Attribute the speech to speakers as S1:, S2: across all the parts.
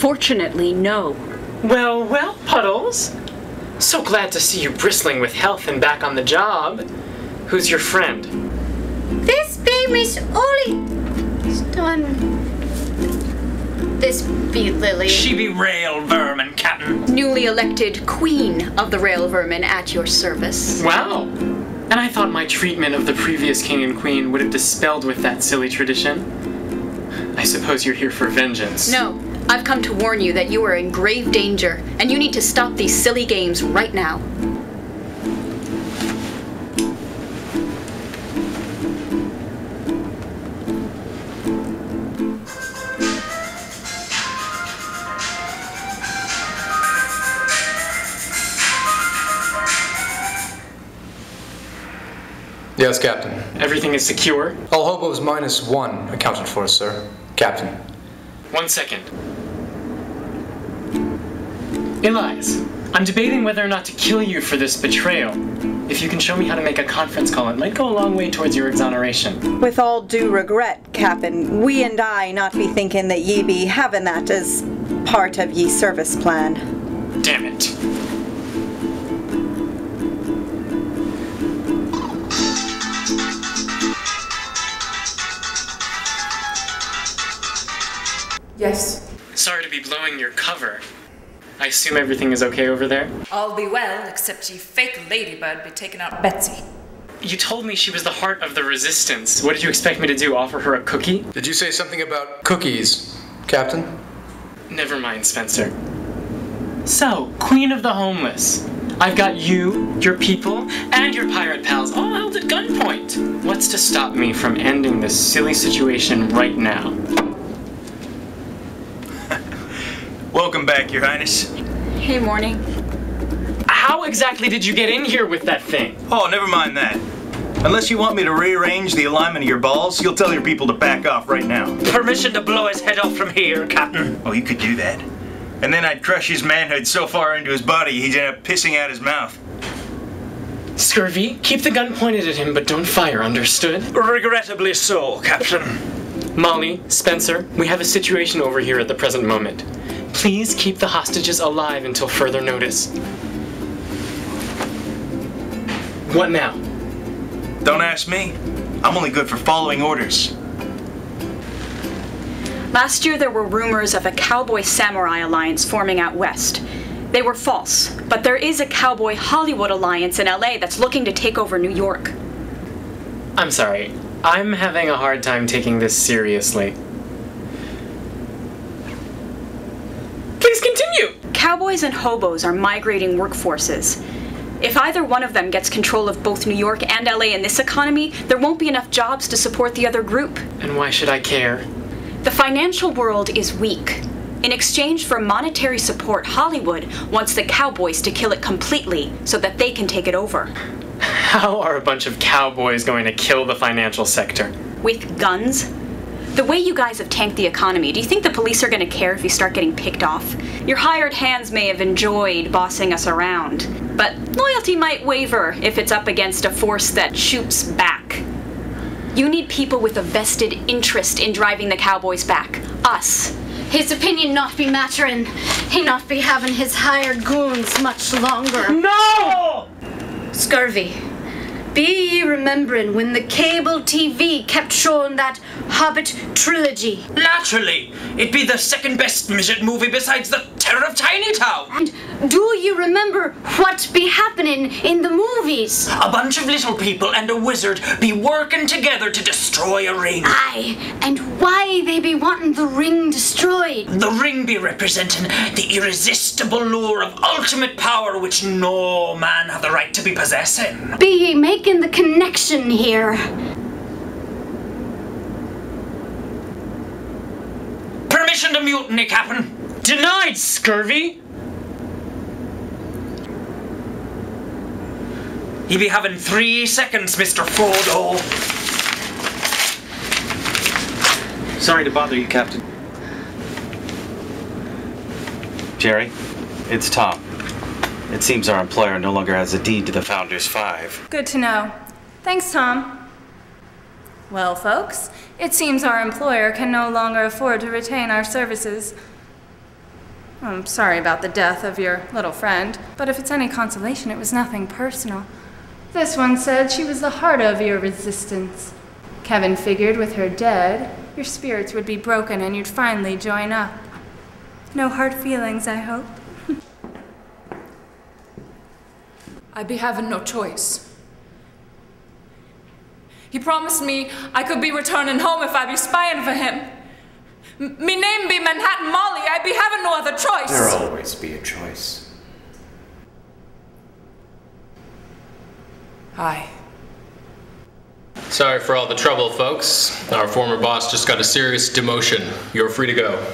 S1: Unfortunately, no.
S2: Well, well, Puddles. So glad to see you bristling with health and back on the job. Who's your friend?
S3: This be Miss Ollie. This be Lily.
S4: She be rail vermin, Captain.
S1: Newly elected Queen of the Rail Vermin at your service.
S2: Wow. And I thought my treatment of the previous king and queen would have dispelled with that silly tradition. I suppose you're here for vengeance.
S1: No, I've come to warn you that you are in grave danger, and you need to stop these silly games right now.
S5: Yes, Captain.
S2: Everything is secure?
S5: All Hobos -1 accounted for, sir. Captain.
S2: 1 second. Elias, I'm debating whether or not to kill you for this betrayal. If you can show me how to make a conference call, it might go a long way towards your exoneration.
S6: With all due regret, Captain, we and I not be thinking that ye be having that as part of ye service plan.
S2: Damn it.
S7: Yes.
S2: Sorry to be blowing your cover. I assume everything is okay over there?
S7: All be well, except ye fake ladybird be taking out Betsy.
S2: You told me she was the heart of the resistance. What did you expect me to do, offer her a cookie?
S5: Did you say something about cookies, Captain?
S2: Never mind, Spencer. So, Queen of the Homeless. I've got you, your people, and your pirate pals all held at gunpoint. What's to stop me from ending this silly situation right now?
S4: Welcome back, Your Highness.
S1: Hey, morning.
S2: How exactly did you get in here with that thing?
S4: Oh, never mind that. Unless you want me to rearrange the alignment of your balls, you'll tell your people to back off right now. Permission to blow his head off from here, Captain. Oh, you could do that. And then I'd crush his manhood so far into his body he'd end up pissing out his mouth.
S2: Scurvy, keep the gun pointed at him, but don't fire, understood?
S4: Regrettably so, Captain.
S2: Molly, Spencer, we have a situation over here at the present moment. Please keep the hostages alive until further notice. What now?
S4: Don't ask me. I'm only good for following orders.
S1: Last year there were rumors of a cowboy-samurai alliance forming out west. They were false, but there is a cowboy-Hollywood alliance in LA that's looking to take over New York.
S2: I'm sorry. I'm having a hard time taking this seriously. Please continue!
S1: Cowboys and hobos are migrating workforces. If either one of them gets control of both New York and LA in this economy, there won't be enough jobs to support the other group.
S2: And why should I care?
S1: The financial world is weak. In exchange for monetary support, Hollywood wants the cowboys to kill it completely so that they can take it over.
S2: How are a bunch of cowboys going to kill the financial sector?
S1: With guns? The way you guys have tanked the economy, do you think the police are going to care if you start getting picked off? Your hired hands may have enjoyed bossing us around, but loyalty might waver if it's up against a force that shoots back. You need people with a vested interest in driving the cowboys back. Us.
S3: His opinion not be mattering. He not be having his hired goons much longer.
S2: No!
S3: Scurvy. Be ye remembering when the cable TV kept showing that Hobbit trilogy?
S4: Naturally! It be the second best midget movie besides The Terror of Tiny Town!
S3: And do you remember what be happening in the movies?
S4: A bunch of little people and a wizard be working together to destroy a ring.
S3: Aye, and why they be wanting the ring destroyed?
S4: The ring be representing the irresistible lure of ultimate power which no man have the right to be possessing.
S3: Be ye making the connection here?
S4: Permission to mutiny, Captain.
S2: Denied, Scurvy!
S4: Ye be having 3 seconds, Mr. Frodo.
S8: Sorry to bother you, Captain. Jerry, it's Tom. It seems our employer no longer has a deed to the Founders 5.
S9: Good to know. Thanks, Tom. Well, folks, it seems our employer can no longer afford to retain our services. I'm sorry about the death of your little friend, but if it's any consolation, it was nothing personal. This one said she was the heart of your resistance. Kevin figured with her dead, your spirits would be broken and you'd finally join up. No hard feelings, I hope.
S7: I be having no choice. He promised me I could be returning home if I be spying for him. Me name be Manhattan Molly. I be having no other choice.
S5: There'll always be a choice.
S7: Aye.
S10: Sorry for all the trouble, folks. Our former boss just got a serious demotion. You're free to go.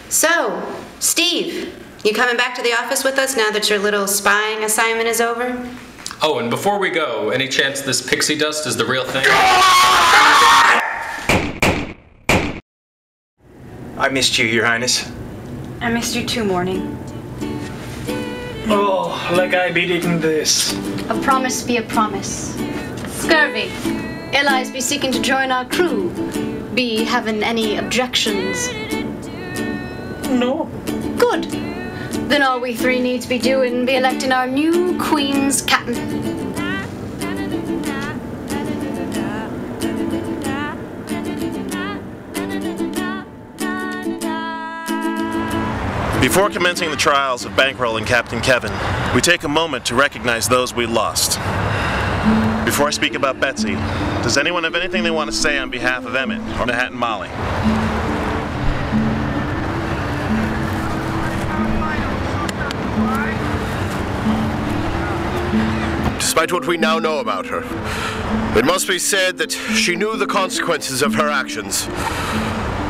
S11: So, Steve, you coming back to the office with us now that your little spying assignment is over?
S10: Oh, and before we go, any chance this pixie dust is the real thing?
S4: I missed you, Your Highness.
S1: I missed you too, Morning.
S2: Oh, like I be eating this.
S3: A promise be a promise. Scurvy, allies be seeking to join our crew. Be having any objections?
S2: No.
S3: Good. Then all we three need to be doing be electing our new Queen's captain.
S12: Before commencing the trials of bankrolling Captain Kevin, we take a moment to recognize those we lost. Before I speak about Betsy, does anyone have anything they want to say on behalf of Emmett or Manhattan Molly?
S13: Despite what we now know about her, it must be said that she knew the consequences of her actions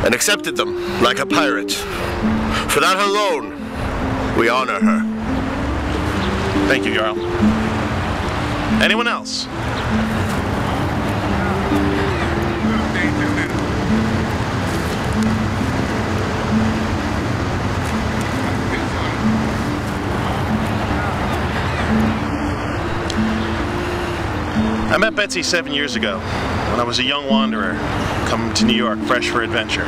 S13: and accepted them like a pirate. For that alone, we honor her.
S12: Thank you, Jarl. Anyone else? I met Betsy 7 years ago, when I was a young wanderer, coming to New York fresh for adventure.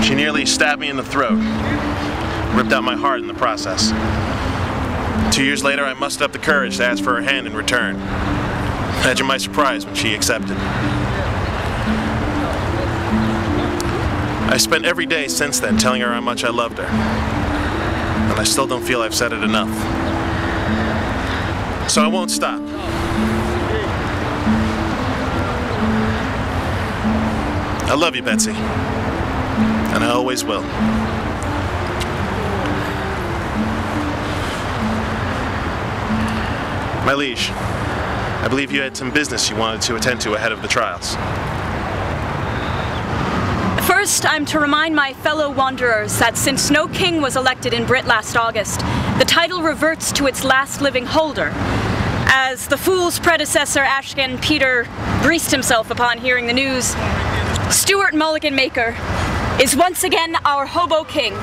S12: She nearly stabbed me in the throat, ripped out my heart in the process. 2 years later, I mustered up the courage to ask for her hand in return. Imagine my surprise when she accepted. I spent every day since then telling her how much I loved her, and I still don't feel I've said it enough. So I won't stop. I love you, Betsy. And I always will. My liege, I believe you had some business you wanted to attend to ahead of the trials.
S1: First, I'm to remind my fellow wanderers that since no king was elected in Brit last August, the title reverts to its last living holder. As the fool's predecessor, Ashcan Peter, greased himself upon hearing the news, Stuart Mulligan Maker is once again our Hobo King.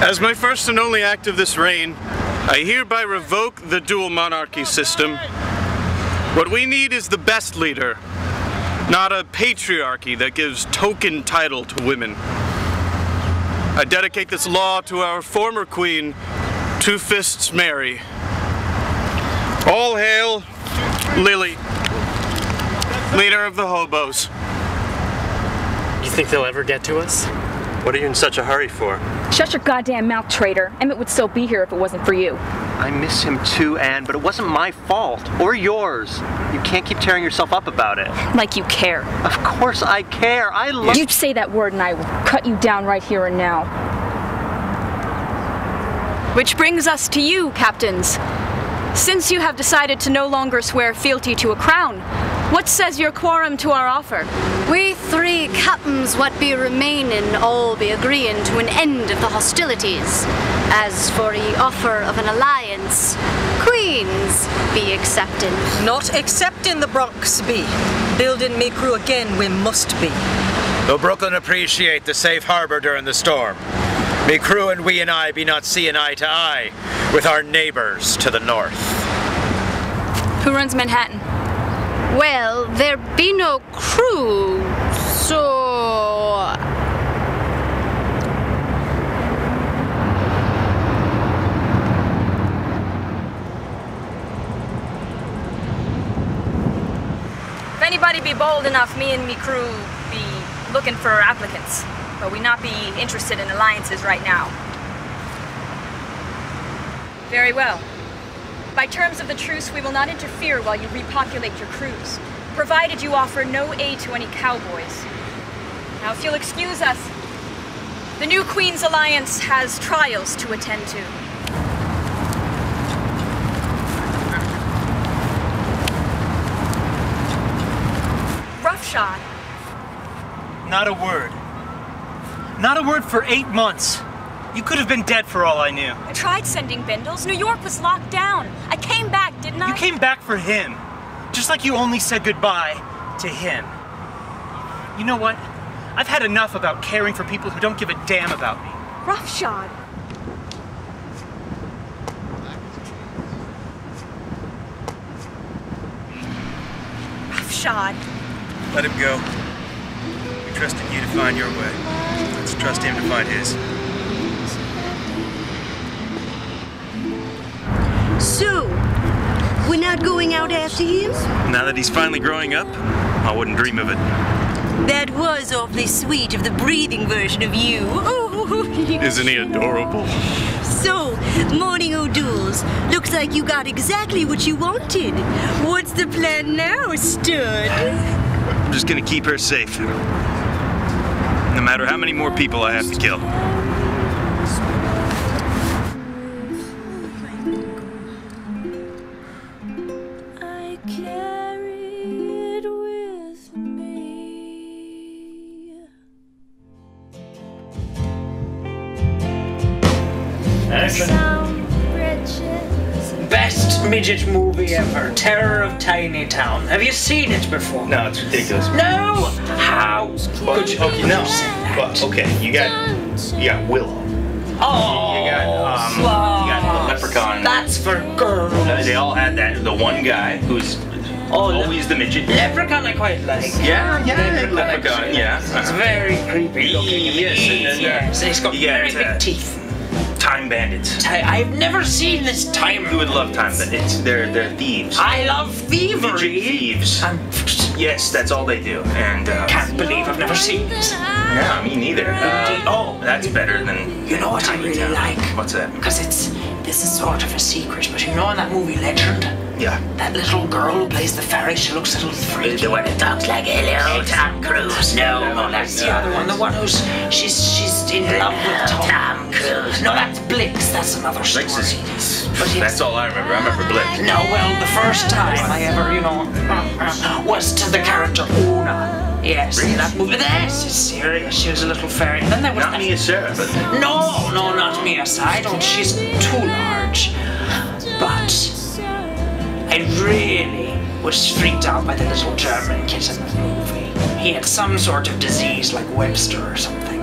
S14: As my first and only act of this reign, I hereby revoke the dual monarchy system. What we need is the best leader, not a patriarchy that gives token title to women. I dedicate this law to our former queen, Two Fists Mary. All hail Lily, leader of the Hobos.
S2: You think they'll ever get to us?
S15: What are you in such a hurry for?
S16: Shut your goddamn mouth, traitor. Emmett would still be here if it wasn't for you.
S15: I miss him too, Anne, but it wasn't my fault. Or yours. You can't keep tearing yourself up about it.
S16: Like you care.
S15: Of course I care. I love—
S16: You'd say that word and I will cut you down right here and now.
S1: Which brings us to you, captains. Since you have decided to no longer swear fealty to a crown, what says your quorum to our offer?
S3: We three captains what be remaining all be agreeing to an end of the hostilities. As for the offer of an alliance, queens be accepting.
S17: Not accepting the Bronx be. Building me crew again we must be.
S18: Though Brooklyn appreciate the safe harbor during the storm, me crew and we and I be not seeing eye to eye with our neighbors to the north.
S1: Who runs Manhattan?
S3: Well, there be no crew, So...
S16: If anybody be bold enough, me and me crew be looking for applicants, but we not be interested in alliances right now. Very well. By terms of the truce, we will not interfere while you repopulate your crews, provided you offer no aid to any cowboys. Now, if you'll excuse us, the new Queen's Alliance has trials to attend to. Roughshod.
S19: Not a word. Not a word for 8 months. You could have been dead for all I knew.
S16: I tried sending bindles. New York was locked down. I came back, didn't I?
S19: You came back for him. Just like you only said goodbye to him. You know what? I've had enough about caring for people who don't give a damn about me.
S16: Roughshod. Roughshod.
S4: Let him go. We trusted you to find your way. Let's trust him to find his.
S17: So, we're not going out after him?
S4: Now that he's finally growing up, I wouldn't dream of it.
S17: That was awfully sweet of the breathing version of you.
S14: Isn't he adorable?
S17: So, Morning O'Douls, looks like you got exactly what you wanted. What's the plan now, stud?
S4: I'm just gonna keep her safe. No matter how many more people I have to kill.
S20: Best midget movie ever, Terror of Tiny Town. Have you seen it before?
S4: No, it's ridiculous.
S20: No! How could you
S4: okay, no. Well, okay, you got Willow.
S20: Oh,
S4: you got Leprechaun.
S20: That's for girls.
S4: They all had that. The one guy who's always the midget.
S20: Leprechaun I quite like.
S4: Yeah, Leprechaun, yeah.
S20: It's very creepy looking.
S4: Yes,
S20: and he's got very big teeth.
S4: Time Bandits.
S20: I've never seen this time.
S4: You would love Time Bandits. They're thieves.
S20: I love thievery.
S4: Thieves. Yes, that's all they do. And
S20: can't believe I've never seen this.
S4: Yeah, me neither. Oh, that's better than.
S20: You know what I really like?
S4: What's that?
S20: Because this is sort of a secret. But you know in that movie Legend?
S4: Yeah.
S20: That little girl who plays the fairy, she looks a little freaky. The one who talks like hello, Tom Cruise. No, that's the other one. The one who's she's in love with Tom Cruise. No, that's Blix. That's another story.
S4: That's all I remember. I remember Blix.
S20: No, well, the first time I ever, was to the character Una. Yes, in that movie. This is serious. She was a little fairy. And then there was
S4: not Mia Sarah, but
S20: no, not Mia Sarah. I don't. She's too large. But I really was freaked out by the little German kid in the movie. He had some sort of disease like Webster or something.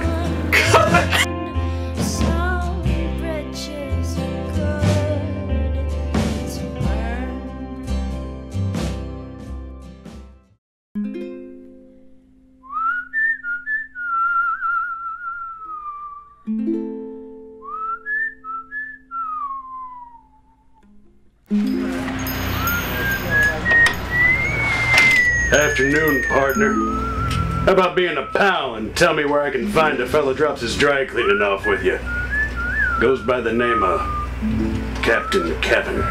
S21: Afternoon, partner. How about being a pal and tell me where I can find a fella drops his dry cleaning off with you? Goes by the name of Captain Kevin.